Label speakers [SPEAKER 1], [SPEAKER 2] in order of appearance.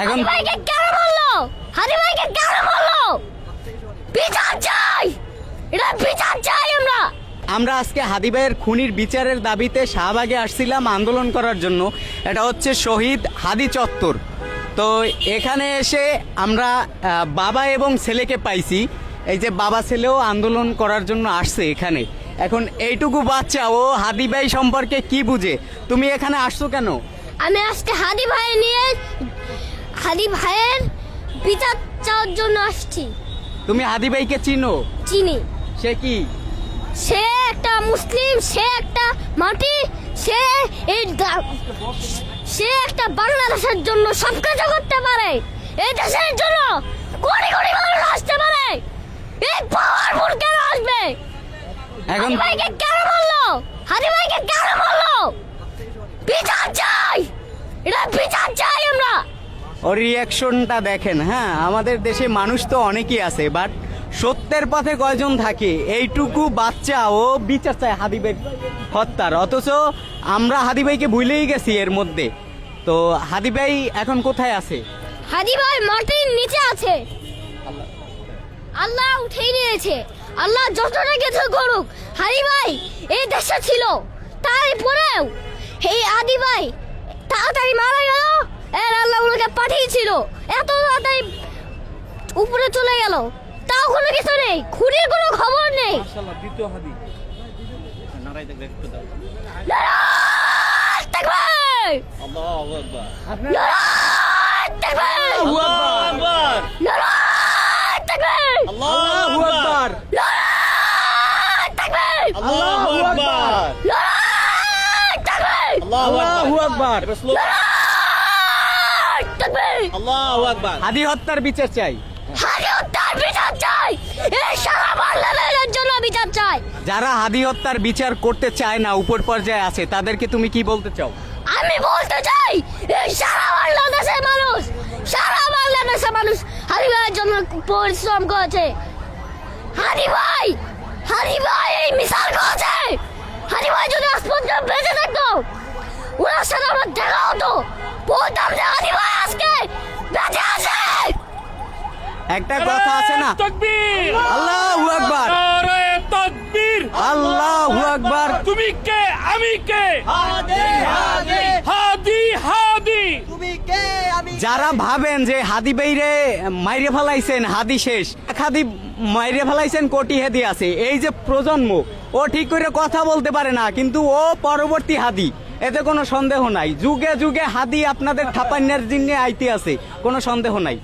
[SPEAKER 1] এখন
[SPEAKER 2] ভাইকে কেন বললো? হাদি ভাইকে কেন বললো? বিচার চাই, এটা বিচার চাই আমরা।
[SPEAKER 1] আমরা আজকে হাদি ভাইয়ের খুনির বিচারের দাবিতে শাহবাগে আসছিলাম আন্দোলন করার জন্য। এটা হচ্ছে শহীদ হাদি চত্বর। তো এখানে এসে আমরা বাবা এবং ছেলেকে পাইছি। এই যে বাবা ছেলেও আন্দোলন করার জন্য আসছে এখানে। এখন এইটুকু বাচ্চা ও হাদি ভাই সম্পর্কে কি বুঝে? তুমি এখানে আসছো কেন?
[SPEAKER 2] আমি আজকে হাদি ভাই নিয়ে হাদি ভাইয়ের বিচার চাওয়ার জন্য আসছি।
[SPEAKER 1] তুমি হাদি ভাইকে চিনো?
[SPEAKER 2] চিনি।
[SPEAKER 1] সে কি?
[SPEAKER 2] সে একটা মুসলিম, সে একটা মাটি, সে সে একটা বাংলাদেশের জন্য সব কিছু করতে পারে। এই দেশের জন্য কোটি কোটি মানুষ আসতে পারে। এই পাওয়ারফুল কেন আসবে?
[SPEAKER 1] এখন
[SPEAKER 2] হাদি ভাইকে কেন বললো? হাদি ভাইকে কেন বললো? বিচার চাই, এটা বিচার চাই আমরা।
[SPEAKER 1] ওর রিয়াকশনটা দেখেন। হ্যাঁ, আমাদের দেশে মানুষ তো অনেকেই আছে, বাট সত্যের পথে কয়জন থাকে? এইটুকু বাচ্চা ও বিচার চায় হাদি ভাই হত্যার, অথচ আমরা হাদি ভাইকে ভুলেই গেছি এর মধ্যে। তো হাদি ভাই এখন কোথায় আছে?
[SPEAKER 2] হাদি ভাই মাটির নিচে আছে। আল্লাহ উঠেই নিয়েছে। আল্লাহ যতটা কিছু করুক, হাদি ভাই এই দেশে ছিল, তারপরেও এই হাদি ভাই তাড়াতাড়ি মারা গেল। এর আল্লাহ ওনাকে পাঠিয়েছিল, এত তাড়াতাড়ি উপরে চলে গেল, তাও কোনো কিছু নেই, খুনির কোনো খবর নেই। নারায়ে তাকবীর! নারায়ে তাকবীর! নারায়ে তাকবীর!
[SPEAKER 1] আল্লাহু আকবার!
[SPEAKER 2] নারায়ে তাকবীর!
[SPEAKER 1] আল্লাহু আকবার!
[SPEAKER 2] নারায়ে তাকবীর!
[SPEAKER 1] আল্লাহু আকবার!
[SPEAKER 2] নারায়ে তাকবীর!
[SPEAKER 1] হাদি হত্যার বিচার চাই।
[SPEAKER 2] হাদি হত্যার বিচার চাই। এই সারা বাংলাদেশের জন্য বিচার চাই।
[SPEAKER 1] যারা হাদি হত্যার বিচার করতে চায় না, উপর পর্যায়ে আছে, তাদেরকে তুমি কি বলতে চাও?
[SPEAKER 2] আমি বলতে চাই, এই সারা বাংলাদেশের মানুষ, সারা বাংলাদেশের মানুষ হাদি ভাইয়ের জন্য পরিশ্রম করেছে। হাদি ভাই এই মিশাল করেছে। হাদি ভাই যদি আজ পর্যন্ত বেঁচে থাকতো, ওনার সাথে আমার দেখা হতো, বলতাম যে হাদি ভাই আজকে বেঁচে আছে।
[SPEAKER 1] একটা কথা আছে না, আল্লাহু আকবার, আল্লাহু আকবার।
[SPEAKER 3] তুমি কে, আমি কে? হাদি
[SPEAKER 1] যারা ভাবেন যে হাদি ভাইরে মাইরে ফেলাইছেন, হাদি শেষ, এক হাদি মাইরে ফেলাইছেন, কোটি হাদি আছে। এই যে প্রজন্ম, ও ঠিক করে কথা বলতে পারে না, কিন্তু ও পরবর্তী হাদি, এতে কোনো সন্দেহ নাই। যুগে যুগে হাদি আপনাদের থাপান্যার জিন্নে আইতে আছে, কোনো সন্দেহ নাই।